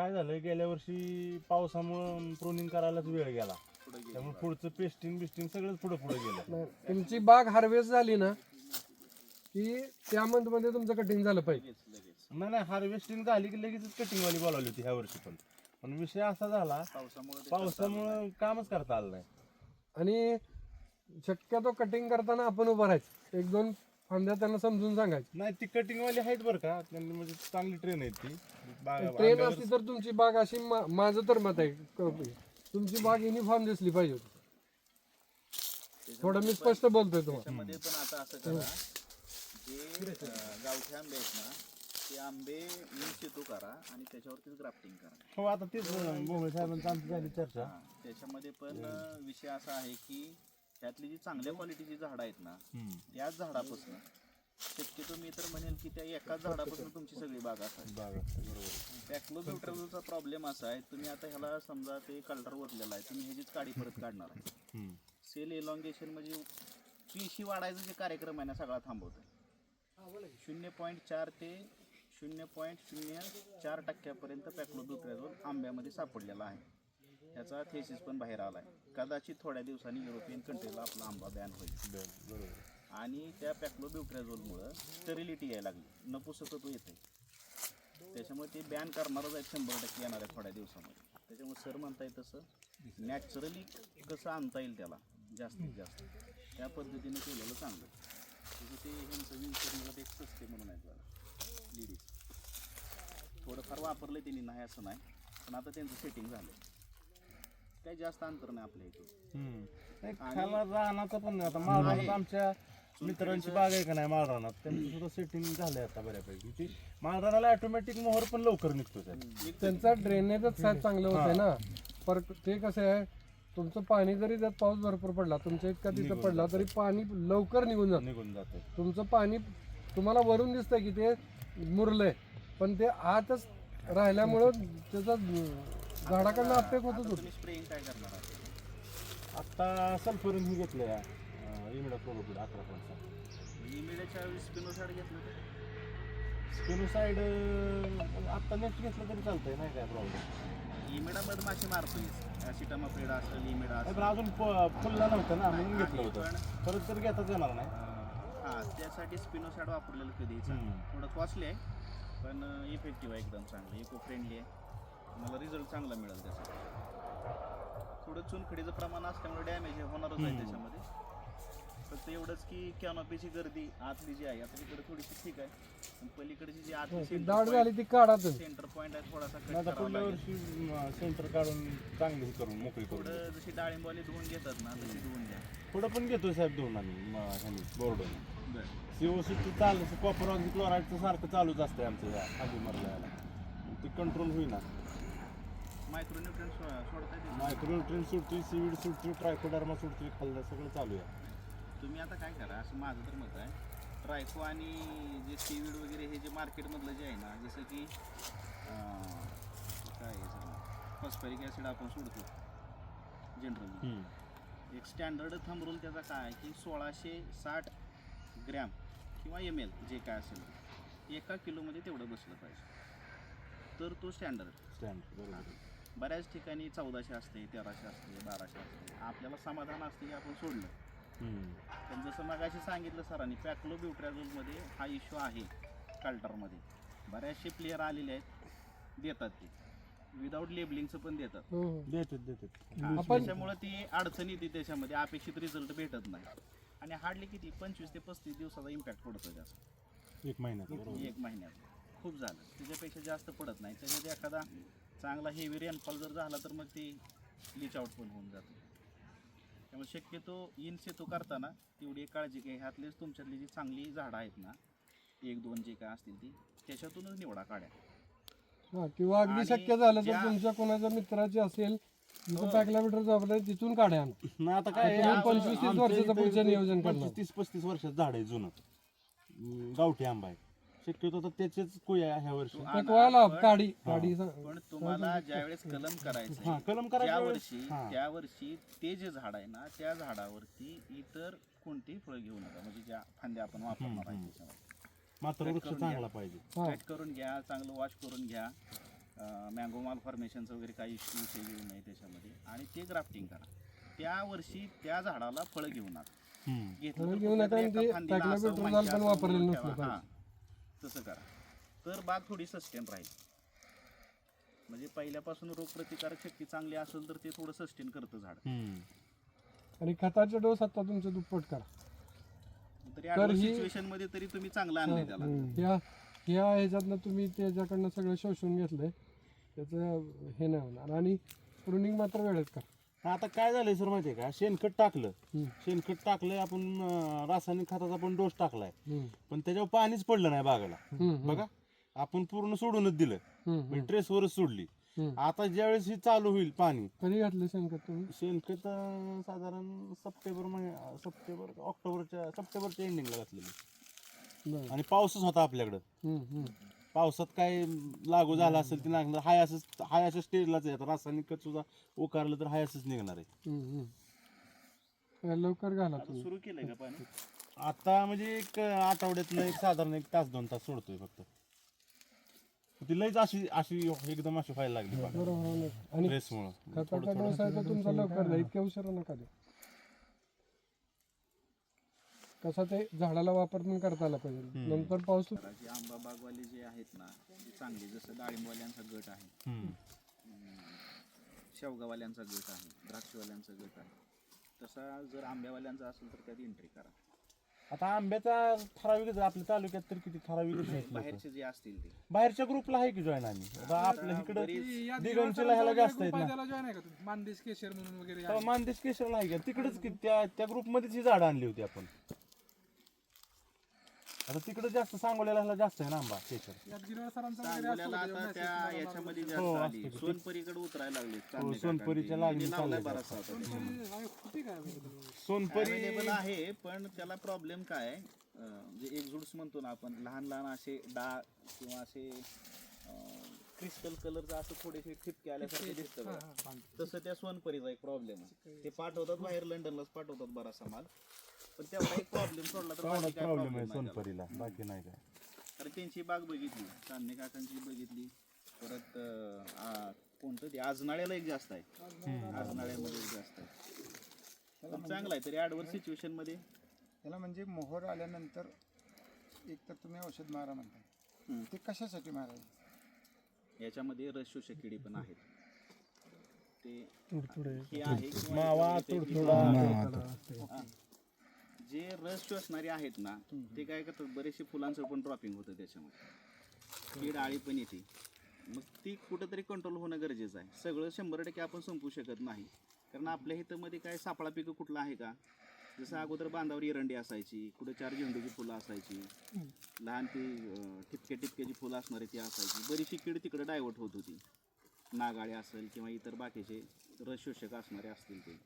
काय झालं, गेल्या वर्षी पावसामुळे प्रोनिंग करायलाच वेळ गेला, त्यामुळे पुढचं पेस्टिंग बिस्टिंग सगळंच पुढे गेलं. तुमची बाग हार्वेस्ट झाली ना की त्या मंथ मध्ये तुमचं कटिंग झालं पाहिजे. नाही हार्वेस्टिंग झाली की लगेच कटिंग वाली बोलावली होती ह्या वर्षी, पण विषय असा झाला पावसामुळे कामच करता आलं नाही. आणि शक्यतो कटिंग करताना आपण उभं राहायचं, एक दोन फांद्या त्यांना समजून सांगायचं. नाही ती कटिंग वाली आहेत बरं का, त्यांनी म्हणजे चांगली ट्रेन आहेत ती. ट्रेन असती तर तुमची बाग अशी माझं तर मत आहे तुमची बाग युनिफॉर्म दिसली पाहिजे होती. थोडं मी स्पष्ट बोलतोय तुम्हाला. त्याच्यामध्ये पण आता असं करा, जे गावठी आंबे आहेत ना ते आंबे मी शेतू करा आणि त्याच्यावरतीच ग्राफ्टिंग करा. हो, आता तेच मोबाईल साहेबांची आमची झाली चर्चा. त्याच्यामध्ये पण विषय असा आहे की त्यातली जी चांगल्या क्वालिटीची झाडं आहेत ना त्याच झाडापासून शक्यतो मी तर म्हणेल की त्या एकाच झाडापासून तुमची सगळी बाग असावी. बरोबर. पॅक्लोब्युटरचा प्रॉब्लेम असा आहे, तुम्ही आता ह्याला समजा ते कल्टर ओतलेला आहे, तुम्ही ह्याचीच काडी परत काढणार आहे. सेल एलॉंगेशन म्हणजे पेशी वाढायचा जे कार्यक्रम आहे ना सगळा थांबवतो. 0.4 ते 0.04% पॅक्लोब्युटरॅझोल आंब्यामध्ये सापडलेला आहे. त्याचा थेसिस पण बाहेर आला आहे. कदाचित थोड्या दिवसांनी युरोपियन कंट्रीला आपला आंबा बॅन होईल. आणि त्या पॅक्लोब्युटरॅझोलमुळं स्टेरिलिटी यायला लागली, नपुसकत्व येते. त्याच्यामुळे ते बॅन करणारच आहे, 100% येणार आहे थोड्या दिवसामध्ये. त्याच्यामुळे सर म्हणताय तसं नॅचरली कसं आणता येईल त्याला जास्तीत जास्त त्या पद्धतीने केलेलं चांगलं. तसं ते ह्यांचं विंचरला ते सस्ते म्हणून आहेत बघा लेडीज, थोडंफार वापरलं त्यांनी, नाही असं नाही, पण आता त्यांचं सेटिंग झालं. काही जास्त अंतर नाही आपल्या इथून. रानाचं पण आता माळरानात आमच्या मित्रांची बाग आहे का नाही माळरानात, त्यांचं सुद्धा सेटिंग झालंय आता बऱ्यापैकी. ती माळरानाला ऑटोमॅटिक मोहर पण लवकर निघतो त्यांचा ड्रेनेजच साहेब चांगलं होतंय ना. पर ते कसं आहे, तुमचं पाणी जरी त्यात पाऊस भरपूर पडला तुमच्या इतका तिथं पडला तरी पाणी लवकर निघून जातं. तुमचं पाणी तुम्हाला वरून दिसतंय की ते मुरलंय, पण ते आतच राहिल्यामुळं त्याचा झाडाकडनं अपेक होत होतो. तुम्ही स्प्रेइंग काय करणार आहात? आता सल्फरिन ही घेतलंय इमिडा क्लोरोपिड 11%. इमिडियाच्या वेळी स्पिनोसाइड घेतलं तर स्पिनोसाइड आता नेक्स्ट घेतलं तरी चालतंय, नाही काय प्रॉब्लेम. इमिडा मधमाशी मारतोय, ॲसिटामाप्रिड असेल, इमिडा पण असेल. अजून फुलला नव्हतं ना म्हणून घेतलं होतं, परत तर घेताच येणार नाही. हां, त्यासाठी स्पिनोसाइड वापरलेलं कधीच थोडं कॉस्टली आहे, पण इफेक्टिव्ह आहे, एकदम चांगलं, इको फ्रेंडली आहे. मला रिझल्ट चांगला मिळेल त्याचा. थोडं चुनखडीचं प्रमाण असल्यामुळे डॅमेज होणारच आहे त्याच्यामध्ये. फक्त एवढंच की कॅनोपीची गर्दी आतली जी आहे, आता इकडे थोडीशी ठीक आहे, पण पलीकडची जी आतली दाढ झाली ती काढा तुम्ही. सेंटर पॉईंट आहे थोडासा कट आता करावा पुढल्या लागेल. वर्षी सेंटर काढून चांगली करून मोकळी करून थोडं जशी डाळिंबवाली धुवून घेतात ना तशी धुवून घ्या. पुढं पण घेतो साहेब दोन आम्ही ह्यानी बोर्डून बरं. COC चालू, कॉपर ऑक्सी क्लोराईडचं सारखं चालूच असतंय आमचं ह्या आधी मरल्याला, ते कंट्रोल होईना. मायक्रोन्यूट्रन सोडता येते. मायक्रोन्यूट्रिएंट सुटतोय, सीवीड सुटतोय, ट्रायकोडर्मा सुटतोय, खाल्लं सगळं चालू आहे. तुम्ही आता काय करा, असं माझं तर मत आहे, ट्रायको आणि जे सीवीड वगैरे हे जे मार्केटमधलं जे आहे ना, जसं की काय फॉस्फरिक ॲसिड आपण सोडतो जनरली, एक स्टँडर्ड थंब रूल त्याचा काय आहे की 1660 ग्रॅम किंवा ml जे काय असेल एका किलोमध्ये तेवढं बसलं पाहिजे, तर तो स्टँडर्ड. बरोबर. बऱ्याच ठिकाणी 1400 असते, 1300 असते, 1200 असते. आपल्याला समाधान असते की आपण सोडलं. पण जसं मगाशी सांगितलं सरांनी, पॅक्लोब्युटरॅझोलमध्ये हा इश्यू आहे. कल्टरमध्ये बऱ्याचशे प्लेयर आलेले आहेत, देतात ते विदाऊट लेबलिंगचं पण देतात. देतात. त्याच्यामुळे ती अडचण येते, त्याच्यामध्ये अपेक्षित रिझल्ट भेटत नाही. आणि हार्डली किती 25 ते 35 दिवसाचा इम्पॅक्ट पडतो त्याचा. एक महिन्यात खूप झालं, त्याच्यापेक्षा जास्त पडत नाही. त्याच्यात एखादा चांगला हेवी रेनफॉल जर झाला तर मग ती लीच आउट पण होऊन जाते. त्यामुळे शक्यतो इन सेतू करताना तेवढी काळजी घ्या. ह्यातलीच तुमच्यातली जी चांगली झाडं आहेत ना, 1-2 जे काय असतील ती त्याच्यातूनच निवडा काढ्या. किंवा अगदी शक्य झालं तर तुमच्या कोणाच्या मित्राची असेल जिथं पॅक्लोब्युटर जॉबला तिथून काढ्या. आता काय 25-30 वर्षाचं पुढचं नियोजन करणार. 30-35 वर्षाचं झाड आहे जुनं गावठी आंबा आहे. शक्यतो तर त्याचेच कुया ह्या वर्षी काढी पण तुम्हाला ज्यावेळेस कलम करायचं कलम त्या वर्षी ते जे झाड आहे ना, त्या झाडावरती इतर कोणतेही फळ घेऊ नका. म्हणजे ज्या फांद्या आपण वापरणार आहे त्याच्यावर मात्र वृक्ष चांगला पाहिजे. कट करून घ्या, चांगलं वॉश करून घ्या. मँगो माल फॉर्मेशनचं वगैरे काही विषय येऊ नये त्याच्यामध्ये, आणि ते ग्राफ्टिंग करा. त्या वर्षी त्या झाडाला फळं घेऊ नका. घेतलं तर घेऊ नका, कुठल्या आणि तरी ते एका फांदीला टाकलं असं पेट्रोल माहिती पण असं वापरलेलं म्हणून नसलं ठेवा. पाहिजे. तसं करा तर बाग थोडी सस्टेन राहील. म्हणजे पहिल्यापासून रोगप्रतिकारक शक्ती चांगली असेल तर ते थोडं सस्टेन करतं झाड. आणि खताचे डोस आता तुमचे दुप्पट करा. तरी ॲडव्हर्स सिच्युएशन मध्ये तरी तुम्ही चांगलं आणलंय त्याला. ह्या ह्याच्यातनं तुम्ही त्याच्याकडनं सगळं शोषून घेतलंय, त्याचं हे नाही होणार. आणि प्रुनिंग मात्र वेळेत करा. आता काय झालंय सर माहितीये का, शेणखत टाकलंय आपण, रासायनिक खताचा पण डोस टाकलाय, पण त्याच्यावर पाणीच पडलं नाही बागाला. बघा आपण पूर्ण सोडूनच दिलं, ट्रेसवरच सोडली. आता ज्यावेळेस ही चालू होईल पाणी, कधी घातलं शेणखत तुम्ही? शेणखत साधारण सप्टेंबरच्या एंडिंगला घातलेलं, आणि पाऊसच होता आपल्याकडं. पावसात काय लागू झाला असेल ते नागणार, हाय अशा स्टेजलाच आहे. आता रासायनिक खत सुद्धा उकारलं तर हाय असंच निघणार आहे. लवकर घाला तुम्ही. सुरू केलंय का पाणी? आता म्हणजे एक आठवड्यातनं एक साधारण 1 तास 2 तास सोडतोय फक्त. ती लईच अशी एकदम अशी व्हायला लागली बरोबर. आणि रेसमुळं. खताचा डोस आहे तो तुमचा लवकर द्या, इतक्या उशिरा नका द्या. कसा ते झाडाला वापर पण करता आला पाहिजे. नंतर पाऊस जे आंबा बागवाले जे आहेत ना, ते चांगले, जसं डाळिंबवाल्यांचा गट आहे, शेवगावाल्यांचा गट आहे, द्राक्षवाल्यांचा गट आहे, तसा जर आंब्यावाल्यांचा असेल तर त्यात एंट्री करा. आता आंब्याचा ठराविक आपल्या तालुक्यात तर किती ठराविक बाहेरचे जे असतील ते बाहेरच्या ग्रुपला आहे की जॉईन आम्ही. आता आपल्या इकडं दिगंचीला ह्याला जास्त आहेत ना, मानदेश केशर म्हणून वगैरे तेव्हा मानदेश केशरला आहे का तिकडच की त्या ग्रुपमध्येच ही झाडं आणली होती आपण. आता तिकडे जास्त सांगोल्याला ह्याला जास्त आहे ना आंबा केशर. सांगोल्याला आता त्या याच्यामध्ये जास्त आली, सोनपरीकडे उतरायला लागले. सोनपरीच्या लागणी लावलाय बराचसा होता. सोनपरी अवेलेबल आहे, पण त्याला प्रॉब्लेम काय आहे, जे एक्झुड्स म्हणतो ना आपण, लहान लहान असे डाग किंवा असे क्रिस्टल कलरचं असं थोडेसे ठिपके आल्यासारखे दिसतं बघा. तसं त्या सोनपरीचा एक प्रॉब्लेम आहे. ते पाठवतात बाहेर, लंडनलाच पाठवतात बराचसा माल, पण तेवढा एक प्रॉब्लेम सोडला तर बाकी काय प्रॉब्लेम आहे नाही त्याला. सोनपरीला, बाकी नाही काय. कारण त्यांची बाग बघितली, चांदणे काकांची बघितली, परत कोणतं ते आजनाळ्याला एक जास्त आहे, आजनाळ्यामध्ये एक जास्त आहे. पण चांगला आहे तरी ॲडव्हर्स सिच्युएशन मध्ये. त्याला म्हणजे मोहर आल्यानंतर एक तर तुम्ही औषध मारा म्हणताय, ते कशासाठी मारायचं? याच्यामध्ये रस शोषक किडी पण आहेत. ते हे आहे मावा, किंवा जे रस शोषणारे आहेत ना, ते काय करतात, बरेचसे फुलांचं पण ड्रॉपिंग होतं त्याच्यामध्ये, कीड आळी पण येते. मग ती कुठंतरी कंट्रोल होणं गरजेचं आहे. सगळं 100% आपण संपू शकत नाही, कारण आपल्या हितामध्ये काय सापळा पिकं कुठलं आहे का? जसं अगोदर बांधावर एरंडी असायची, कुठे 4 झेंडूची फुलं असायची, लहान ती टिपक्याची फुलं असणारी ती असायची. बरीचशी कीड तिकडे डायव्हर्ट होत होती. नागाळे असेल किंवा इतर बाकीचे रस शोषक असणारे असतील ते.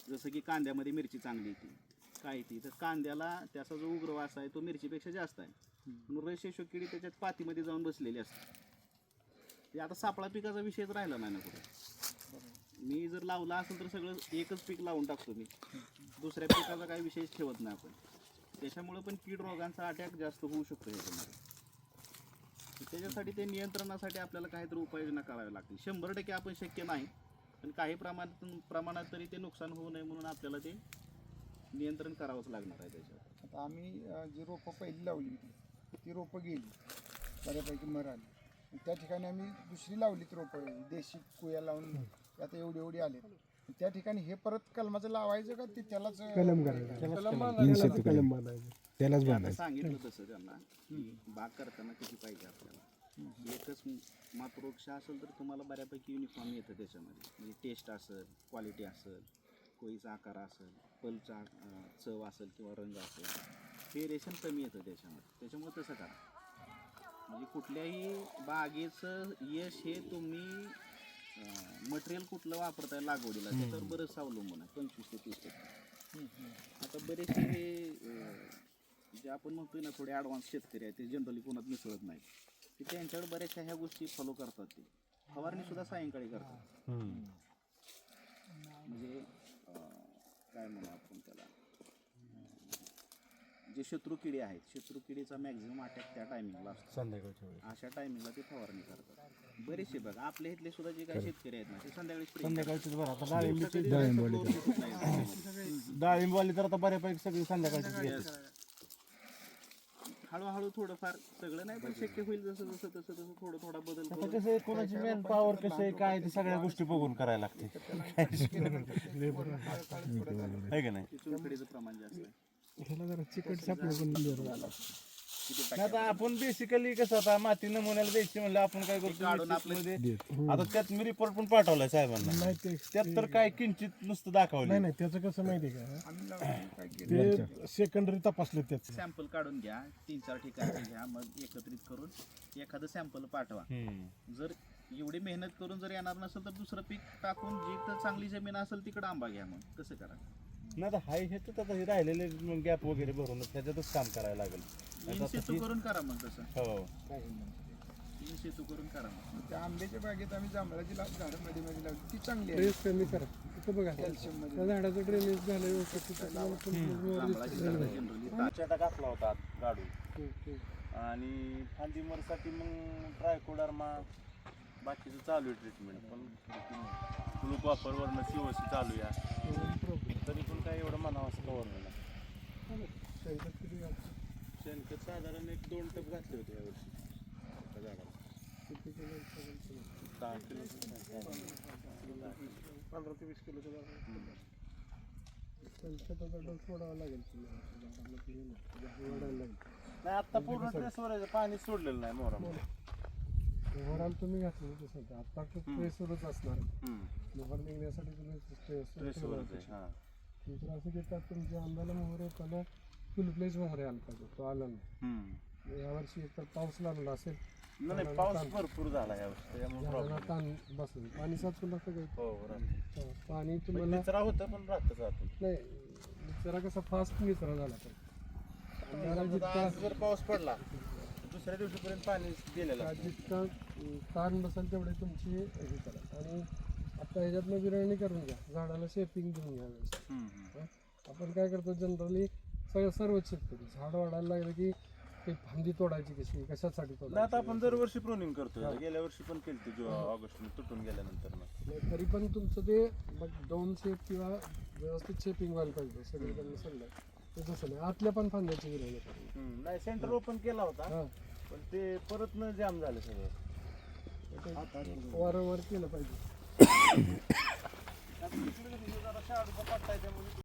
जसं की कांद्यामध्ये मिरची चांगली येते, काय ती तर कांद्याला त्याचा जो उग्रवास आहे तो मिरचीपेक्षा जास्त आहे, म्हणून रस शोषक किडी त्याच्यात पातीमध्ये जाऊन बसलेली असते. ते आता सापळा पिकाचा विषयच राहिला नाही ना कुठे. मी जर लावला असेल तर सगळं एकच पीक लावून टाकतो मी, दुसऱ्या पिकाचा काही विषयच ठेवत नाही आपण. त्याच्यामुळे पण कीड रोगांचा अटॅक जास्त होऊ शकतो ह्याच्यामध्ये. त्याच्यासाठी ते नियंत्रणासाठी आपल्याला काहीतरी उपाययोजना कराव्या लागतील. 100% आपण शक्य नाही, पण काही प्रमाणात तरी ते नुकसान होऊ नये म्हणून आपल्याला ते नियंत्रण करावंच लागणार आहे त्याच्यावर. आता आम्ही जी रोपं पहिली लावली होती ती रोपं गेली, बऱ्यापैकी मर आली. त्या ठिकाणी आम्ही दुसरी लावलीत रोपं, देशी कुया लावून आता एवढी आले. त्या ठिकाणी हे परत कलमाचं लावायचं का ते त्यालाच कलम करायचं, कलम बांधायचं. त्यालाच आता बांधायचं. सांगितलं तसं त्यांना की बाग करताना किती पाहिजे आपल्याला. एकच मातृवृक्ष असेल तर तुम्हाला बऱ्यापैकी युनिफॉर्म येतं त्याच्यामध्ये, म्हणजे टेस्ट असेल, क्वालिटी असेल, कोळीचा आकार असेल, फलचा चव असेल किंवा रंग असेल, व्हेरिएशन कमी येतं त्याच्यामध्ये. त्याच्यामुळे तसं करा. म्हणजे कुठल्याही बागेचं यश हे तुम्ही मटेरियल कुठलं वापरताय लागवडीला त्याच्यावर बरंच अवलंबून आहे, 25 ते 30%. आता बरेचसे हे जे आपण म्हणतोय ना थोडे ॲडव्हान्स शेतकरी आहेत, ते जनरली कोणात मिसळत नाही, की त्यांच्याकडे बऱ्याचशा ह्या गोष्टी फॉलो करतात. ते फवारणी सुद्धा सायंकाळी करतात. म्हणजे काय म्हणू आपण त्याला, जे शत्रू किडे आहेत, शत्रू किडीचा मॅक्झिमम अटॅक त्या टायमिंगला असतो. संध्याकाळच्या वेळेस अशा टायमिंगला ते फवारणी करतात. बरेचसे बघा आपल्या इथले सुद्धा जे काही शेतकरी आहेत ना ते संध्याकाळी spray संध्याकाळचीच बरं आता करतात. डाळिंबवाली तर आता बऱ्यापैकी सगळी संध्याकाळचीच घेतात. हळूहळू थोडंफार सगळं नाही पण शक्य होईल जसं जसं तसं तसं थोडं थोडा बदल आता करून कसं आहे कोणाची मेन पॉवर कसं आहे काय ते सगळ्या गोष्टी बघून करायला लागते आहे का नाही. चुनखडीचं प्रमाण जास्त आहे. किती नाही आता आपण बेसिकली कसं आता माती नमुन्याला द्यायची म्हणलं आपण काय काढून करतो मध्ये आता त्यात मी रिपोर्ट पण पाठवलाय साहेबांना त्यात तर काय किंचित नुसतं दाखवलं नाही त्याचं कसं माहिती आहे का आम्ही लावली काय केलं ते सेकंडरी तपासले त्याचं सॅम्पल काढून घ्या 3-4 ठिकाणचे घ्या मग एकत्रित करून एखादं सॅम्पल पाठवा. जर एवढी मेहनत करून जर येणार नसेल तर दुसरं पीक टाकून जिथं चांगली जमीन असेल तिकडं आंबा घ्या. मग कसं करा नाही आता हाय हे तर आता हे राहिलेले गॅप वगैरे भरून त्याच्यातच काम करायला लागेल. इन सेतू करून करा मग तसं हो इन सेतू करून करा मग. त्या आंब्याच्या बागेत आम्ही जांभळाची झाडं मध्ये मध्ये लावली ती चांगली आहे ड्रेस कमी करा इथं बघा कॅल्शियम मध्ये त्या झाडाचं ड्रेनेज झालं व्यवस्थित त्याच्यामुळे पण जांभळाची झाडं generally चटा घातला होता गाडू आणि फांदीमरसाठी मग ट्रायकोडर्मा बाकीचं चालू आहे ट्रीटमेंट पण ग्लूक वापरवरनं COC चालू आहे तरी पण काय एवढं म्हणावं असं कवर नाही. शेणखत साधारण 1-2 टप घातले होते यावर्षी त्या झाडाला 10 किलो 15 ते 20 किलो सोडावा लागेल वाढायला लागेल. नाही आता पूर्ण ट्रेसवर पाणी सोडलेलं नाही मोहरा मोहराला तुम्ही घातलं तसं आता ट्रेसवरच असणार मोहर निघण्यासाठी तुम्ही ट्रेसवरच आहे हां. दुसरं असं घेतात तुमच्या आंब्याला मोहर येताना फुल प्लेस मोहर यायला पाहिजे तो आला नाही. यावर्षी एकतर पाऊस लागला असेल नाही पाऊस भरपूर झाला यावर्षी त्यामुळे झाडाला प्रॉब्लेम ताण बसलं पाणी साचून लागतं काही हो राहतं. पाणी तुम्हाला निचरा होतं पण राहतच राहतं. नाही निचरा कसा फास्ट निचरा झाला पण आंब्याला समजा जितका आज जर पाऊस पडला दुसऱ्या दिवशीपर्यंत पाणी गेलेलं असतं. जितका ताण बसेल तेवढे तुमची हे करा. आणि आता ह्याच्यातनं विरळणी करून घ्या झाडाला शेपिंग देऊन घ्या व्यवस्थित. आपण काय करतो जनरली सर्वच शेतकरी झाड वाढायला लागलं की ते फांदी तोडायची कशी कशासाठी नाही आता तोडायची आपण दरवर्षी प्रोनिंग करतोय गेल्या वर्षी पण केली ती ऑगस्ट तुटून गेल्यानंतर ना. नाही, तरी पण तुमचं ते मग 2 शेप किंवा व्यवस्थित शेपिंग व्हायला पाहिजे सगळीकडनं सल्ला ते तसं नाही आतल्या पण फांद्याची विरळणी करून नाही सेंटर ओपन केला होता हां पण ते परत न जाम झालं सगळं. वारंवार केलं पाहिजे. आता तिकडे जरा शाळेचा पट्टा आहे त्यामुळे